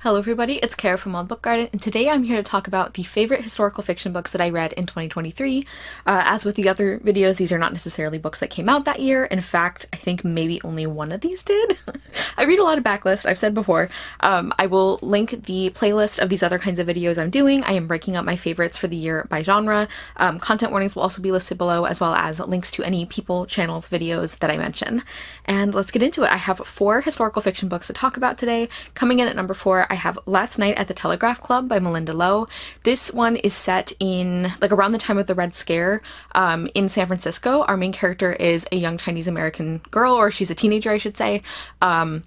Hello everybody, it's Kara from Wild Book Garden, and today I'm here to talk about the favorite historical fiction books that I read in 2023. As with the other videos, these are not necessarily books that came out that year. In fact, I think maybe only one of these did. I read a lot of backlist, I've said before. I will link the playlist of these other kinds of videos I'm doing. I am breaking up my favorites for the year by genre. Content warnings will also be listed below, as well as links to any people, channels, videos that I mention. And let's get into it. I have 4 historical fiction books to talk about today. Coming in at number 4, I have Last Night at the Telegraph Club by Melinda Lowe. This one is set in, like, around the time of the Red Scare in San Francisco. Our main character is a young Chinese American girl, or she's a teenager, I should say. And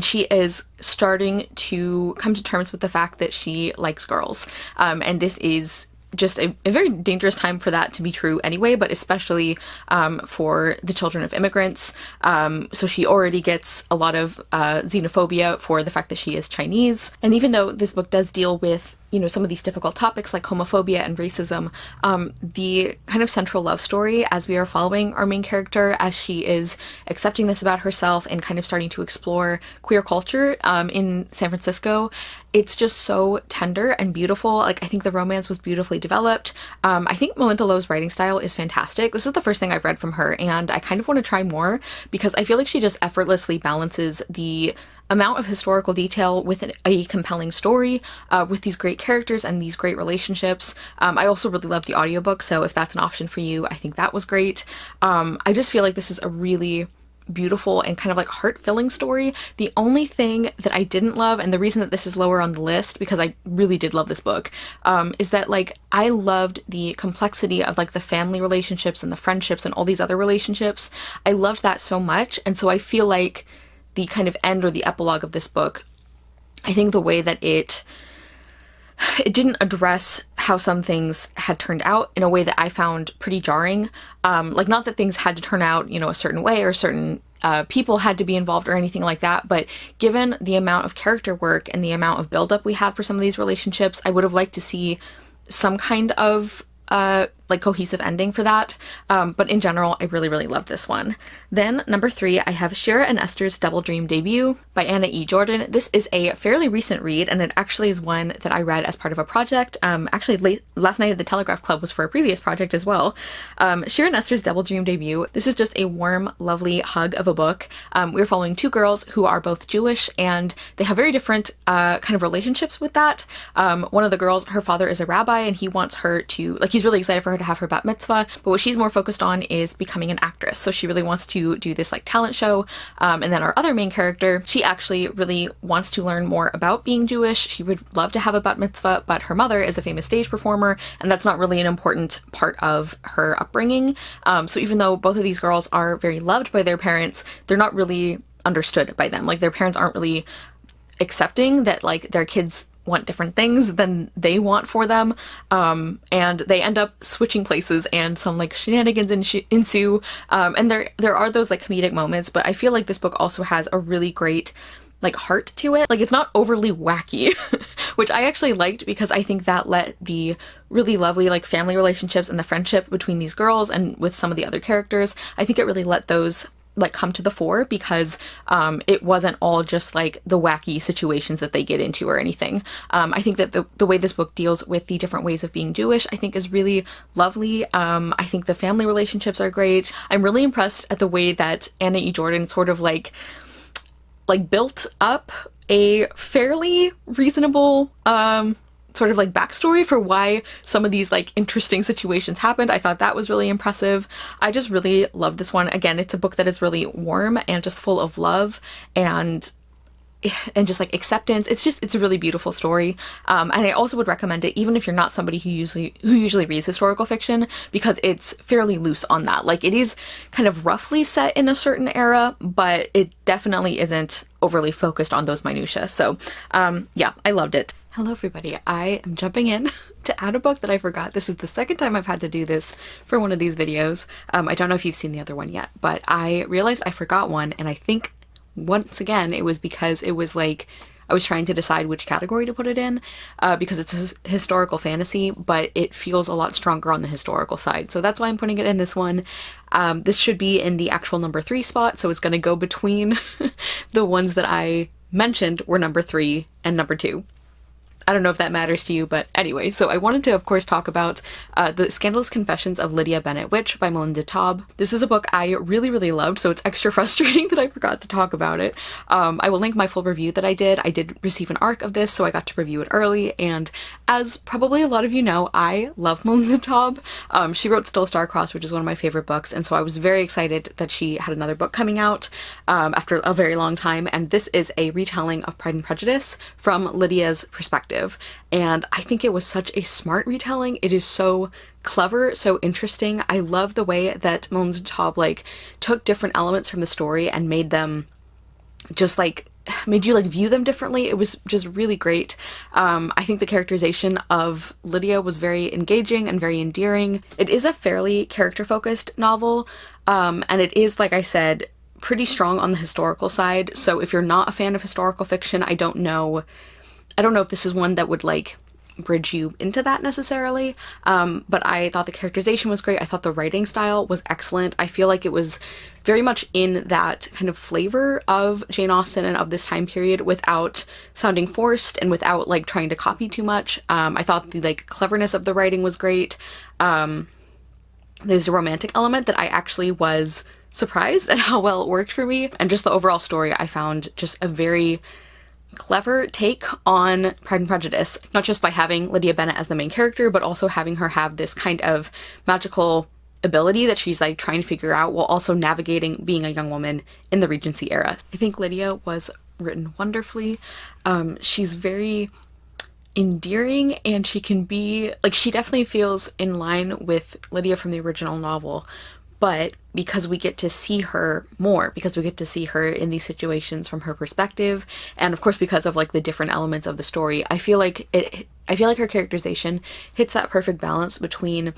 she is starting to come to terms with the fact that she likes girls. And this is just a very dangerous time for that to be true anyway, but especially for the children of immigrants. So she already gets a lot of xenophobia for the fact that she is Chinese. And even though this book does deal with, you know, some of these difficult topics like homophobia and racism, the kind of central love story as we are following our main character as she is accepting this about herself and kind of starting to explore queer culture in San Francisco, it's just so tender and beautiful. Like, I think the romance was beautifully developed. I think Melinda Lowe's writing style is fantastic. This is the first thing I've read from her, and I kind of want to try more because I feel like she just effortlessly balances the amount of historical detail with a compelling story, with these great characters and these great relationships. I also really love the audiobook, so if that's an option for you, I think that was great. I just feel like this is a really beautiful and kind of like heart-filling story. The only thing that I didn't love, and the reason that this is lower on the list, because I really did love this book, is that, like, I loved the complexity of, like, the family relationships and the friendships and all these other relationships. I loved that so much, and so I feel like the kind of end or the epilogue of this book, I think the way that it didn't address how some things had turned out in a way that I found pretty jarring. Like, not that things had to turn out, you know, a certain way or certain people had to be involved or anything like that, but given the amount of character work and the amount of buildup we had for some of these relationships, I would have liked to see some kind of like cohesive ending for that. But in general, I really, really loved this one. Then number 3, I have Shira and Esther's Double Dream debut by Anna E. Jordan. This is a fairly recent read, and it actually is one that I read as part of a project. Actually, Last Night at the Telegraph Club was for a previous project as well. Shira and Esther's Double Dream debut. This is just a warm, lovely hug of a book. We're following 2 girls who are both Jewish, and they have very different kind of relationships with that. One of the girls, her father is a rabbi, and he wants her to, like, he's really excited for her to have her bat mitzvah, but what she's more focused on is becoming an actress. So she really wants to do this, like, talent show. And then our other main character, she actually really wants to learn more about being Jewish. She would love to have a bat mitzvah, but her mother is a famous stage performer, and that's not really an important part of her upbringing. So even though both of these girls are very loved by their parents, they're not really understood by them. Like, their parents aren't really accepting that, like, their kids want different things than they want for them, and they end up switching places, and some, like, shenanigans ensue, and there are those, like, comedic moments, but I feel like this book also has a really great, like, heart to it. Like, it's not overly wacky, which I actually liked, because I think that let the really lovely, like, family relationships and the friendship between these girls and with some of the other characters, I think it really let those, like, come to the fore, because it wasn't all just, like, the wacky situations that they get into or anything. I think that the way this book deals with the different ways of being Jewish, I think, is really lovely. I think the family relationships are great. I'm really impressed at the way that Anna E. Jordan sort of like built up a fairly reasonable sort of, like, backstory for why some of these, like, interesting situations happened. I thought that was really impressive. I just really love this one. Again, it's a book that is really warm and just full of love and just, like, acceptance. It's a really beautiful story. And I also would recommend it even if you're not somebody who usually reads historical fiction, because it's fairly loose on that. Like, it is kind of roughly set in a certain era, but it definitely isn't overly focused on those minutiae. So yeah, I loved it. Hello everybody, I am jumping in to add a book that I forgot. This is the second time I've had to do this for one of these videos. I don't know if you've seen the other one yet, but I realized I forgot one, and I think once again it was because it was, like, I was trying to decide which category to put it in, because it's a historical fantasy, but it feels a lot stronger on the historical side. So that's why I'm putting it in this one. This should be in the actual number 3 spot, so it's going to go between the ones that I mentioned were number 3 and number 2. I don't know if that matters to you, but anyway, so I wanted to, of course, talk about The Scandalous Confessions of Lydia Bennet Witch by Melinda Taub. This is a book I really, really loved, so it's extra frustrating that I forgot to talk about it. I will link my full review that I did. I did receive an ARC of this, so I got to review it early, and as probably a lot of you know, I love Melinda Taub. She wrote Still Starcrossed, which is one of my favorite books, and so I was very excited that she had another book coming out after a very long time, and this is a retelling of Pride and Prejudice from Lydia's perspective. And I think it was such a smart retelling. It is so clever, so interesting. I love the way that Melinda Taub like took different elements from the story and made them just like made you like view them differently. It was just really great. I think the characterization of Lydia was very engaging and very endearing. It is a fairly character-focused novel, and it is, like I said, pretty strong on the historical side. So if you're not a fan of historical fiction, I don't know if this is one that would like bridge you into that necessarily, but I thought the characterization was great. I thought the writing style was excellent. I feel like it was very much in that kind of flavor of Jane Austen and of this time period without sounding forced and without like trying to copy too much. I thought the like cleverness of the writing was great. There's a romantic element that I actually was surprised at how well it worked for me, and just the overall story I found just a very clever take on Pride and Prejudice, not just by having Lydia Bennet as the main character, but also having her have this kind of magical ability that she's like trying to figure out while also navigating being a young woman in the Regency era. I think Lydia was written wonderfully. She's very endearing, and she can be like, she definitely feels in line with Lydia from the original novel, but because we get to see her more, because we get to see her in these situations from her perspective, and of course because of like the different elements of the story, I feel like her characterization hits that perfect balance between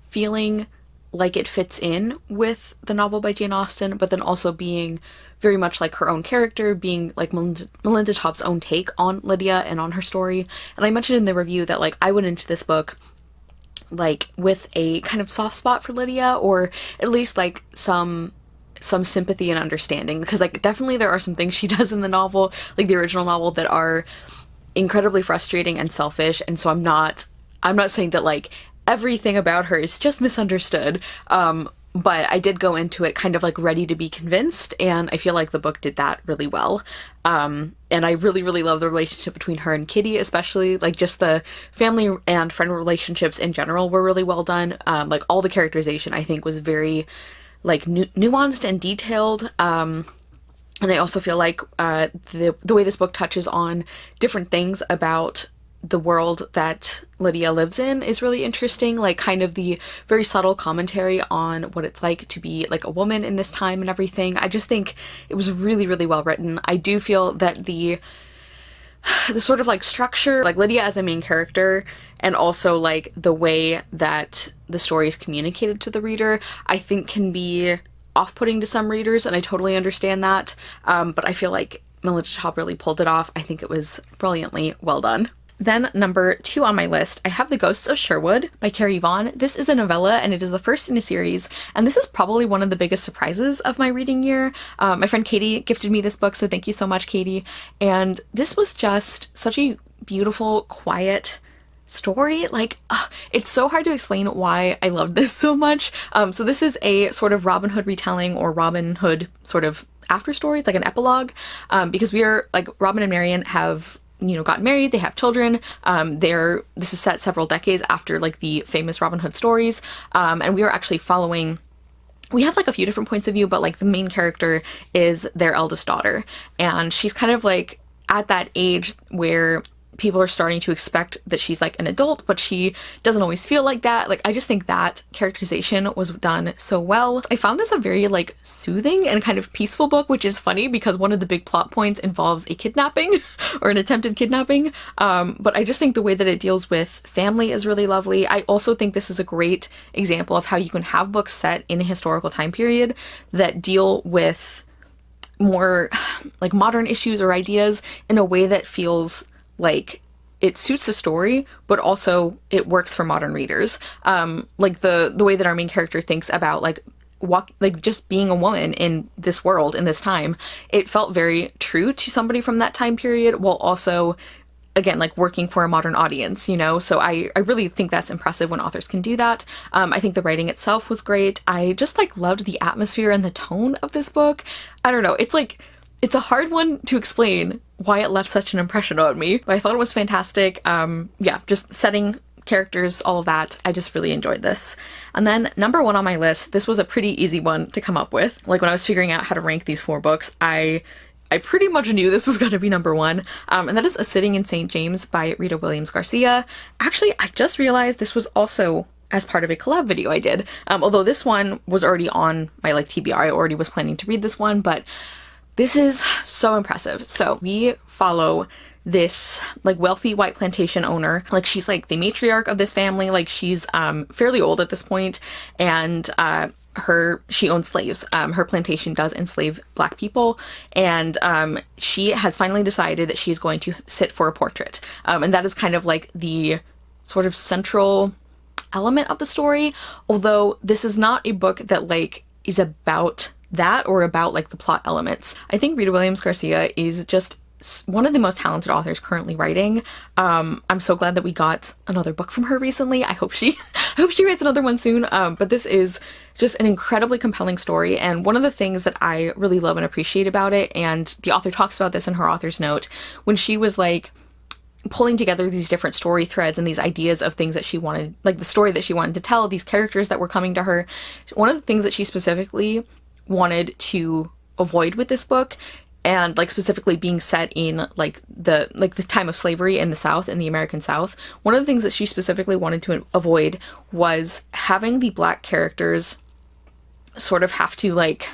feeling like it fits in with the novel by Jane Austen, but then also being very much like her own character, being like Melinda Taub's own take on Lydia and on her story. And I mentioned in the review that like I went into this book like with a kind of soft spot for Lydia, or at least like some sympathy and understanding, because like definitely there are some things she does in the novel, like the original novel, that are incredibly frustrating and selfish, and so I'm not saying that like everything about her is just misunderstood, but I did go into it kind of like ready to be convinced, and I feel like the book did that really well. And I really, really love the relationship between her and Kitty, especially like just the family and friend relationships in general were really well done. Like all the characterization I think was very like nuanced and detailed. And I also feel like the way this book touches on different things about the world that Lydia lives in is really interesting, like kind of the very subtle commentary on what it's like to be like a woman in this time and everything. I just think it was really, really well written. I do feel that the sort of like structure, like Lydia as a main character, and also like the way that the story is communicated to the reader, I think can be off-putting to some readers, and I totally understand that, but I feel like Melinda Taub really pulled it off. I think it was brilliantly well done. Then number 2 on my list, I have The Ghosts of Sherwood by Carrie Vaughn. This is a novella, and it is the first in a series, and this is probably one of the biggest surprises of my reading year. My friend Katie gifted me this book, so thank you so much, Katie. And this was just such a beautiful, quiet story. Like, it's so hard to explain why I loved this so much. So this is a sort of Robin Hood retelling, or Robin Hood sort of after story. It's like an epilogue, because we are like Robin and Marian have gotten married, they have children. This is set several decades after like the famous Robin Hood stories, and we are actually following. We have like a few different points of view, but like the main character is their eldest daughter, and she's kind of like at that age where people are starting to expect that she's like an adult, but she doesn't always feel like that. Like, I just think that characterization was done so well. I found this a very like soothing and kind of peaceful book, which is funny because one of the big plot points involves a kidnapping or an attempted kidnapping. But I just think the way that it deals with family is really lovely. I also think this is a great example of how you can have books set in a historical time period that deal with more like modern issues or ideas in a way that feels like it suits the story, but also it works for modern readers. Like the way that our main character thinks about like just being a woman in this world, in this time, it felt very true to somebody from that time period, while also, again, like working for a modern audience, you know? So I really think that's impressive when authors can do that. I think the writing itself was great. I just like loved the atmosphere and the tone of this book. I don't know. It's a hard one to explain why it left such an impression on me, but I thought it was fantastic. Yeah, just setting, characters, all of that. I just really enjoyed this. And then number 1 on my list, this was a pretty easy one to come up with. Like when I was figuring out how to rank these 4 books, I pretty much knew this was going to be number 1, and that is A Sitting in St. James by Rita Williams Garcia. Actually, I just realized this was also as part of a collab video I did, although this one was already on my like TBR. I already was planning to read this one, but this is so impressive. So we follow this like wealthy white plantation owner. Like she's like the matriarch of this family. Like she's fairly old at this point, and she owns slaves. Her plantation does enslave Black people, and she has finally decided that she's going to sit for a portrait. And that is kind of like the sort of central element of the story, although this is not a book that like is about that or about like the plot elements. I think Rita Williams Garcia is just one of the most talented authors currently writing. I'm so glad that we got another book from her recently. I hope she writes another one soon. But this is just an incredibly compelling story, and one of the things that I really love and appreciate about it, and the author talks about this in her author's note, when she was like pulling together these different story threads and these ideas of things that she wanted, like the story that she wanted to tell, these characters that were coming to her, one of the things that she specifically wanted to avoid with this book, and like specifically being set in like the time of slavery in the South, in the American South, one of the things that she specifically wanted to avoid was having the Black characters sort of have to like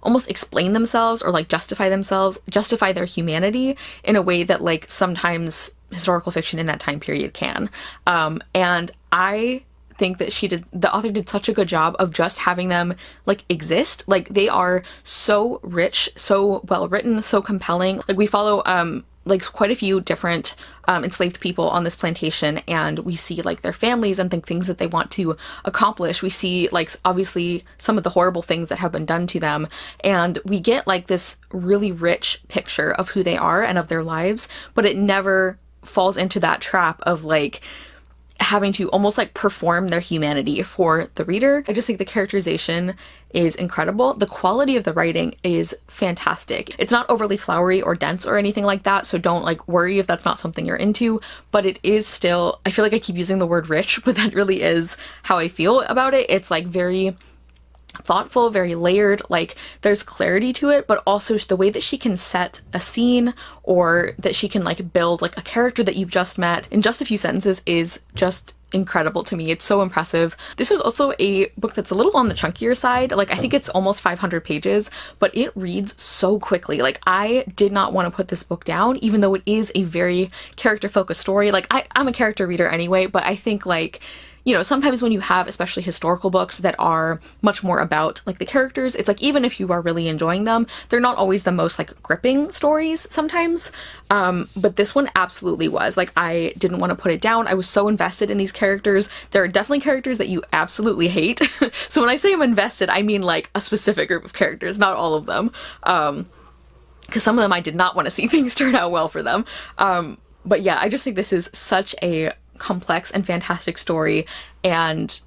almost explain themselves or like justify their humanity in a way that like sometimes historical fiction in that time period can. And I think that the author did such a good job of just having them like exist. Like they are so rich, so well written, so compelling. Like we follow like quite a few different enslaved people on this plantation, and we see like their families and things that they want to accomplish. We see like obviously some of the horrible things that have been done to them, and we get like this really rich picture of who they are and of their lives, but it never falls into that trap of like having to almost like perform their humanity for the reader. I just think the characterization is incredible. The quality of the writing is fantastic. It's not overly flowery or dense or anything like that, so don't like worry if that's not something you're into, but it is still, I feel like I keep using the word rich, but that really is how I feel about it. It's like very thoughtful, very layered, like there's clarity to it, but also the way that she can set a scene, or that she can like build like a character that you've just met in just a few sentences is just incredible to me. It's so impressive. This is also a book that's a little on the chunkier side. Like I think it's almost 500 pages, but it reads so quickly. Like I did not want to put this book down, even though it is a very character focused story. Like I'm a character reader anyway, but I think like, you know, sometimes when you have especially historical books that are much more about like the characters, it's like even if you are really enjoying them, they're not always the most like gripping stories sometimes. But this one absolutely was. Like I didn't want to put it down. I was so invested in these characters. There are definitely characters that you absolutely hate. So when I say I'm invested, I mean like a specific group of characters, not all of them. Because some of them I did not want to see things turn out well for them. But yeah, I just think this is such a complex and fantastic story, and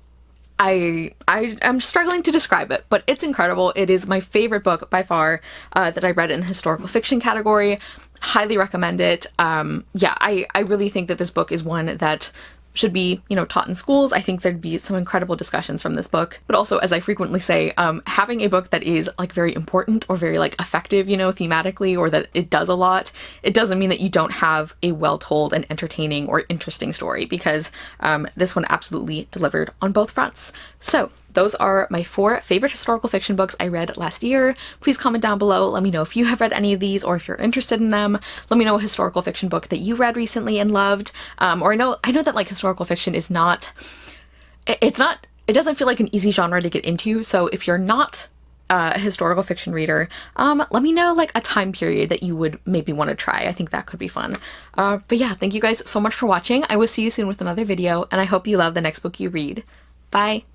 I'm struggling to describe it, but it's incredible. It is my favorite book by far that I read in the historical fiction category. Highly recommend it. Yeah, I really think that this book is one that should be, you know, taught in schools. I think there'd be some incredible discussions from this book. But also, as I frequently say, having a book that is like very important or very like effective, you know, thematically, or that it does a lot, it doesn't mean that you don't have a well-told and entertaining or interesting story, because this one absolutely delivered on both fronts. So those are my 4 favorite historical fiction books I read last year. Please comment down below. Let me know if you have read any of these or if you're interested in them. Let me know a historical fiction book that you read recently and loved. Or I know that like historical fiction is not, it doesn't feel like an easy genre to get into. So if you're not a historical fiction reader, let me know like a time period that you would maybe want to try. I think that could be fun. But yeah, thank you guys so much for watching. I will see you soon with another video, and I hope you love the next book you read. Bye!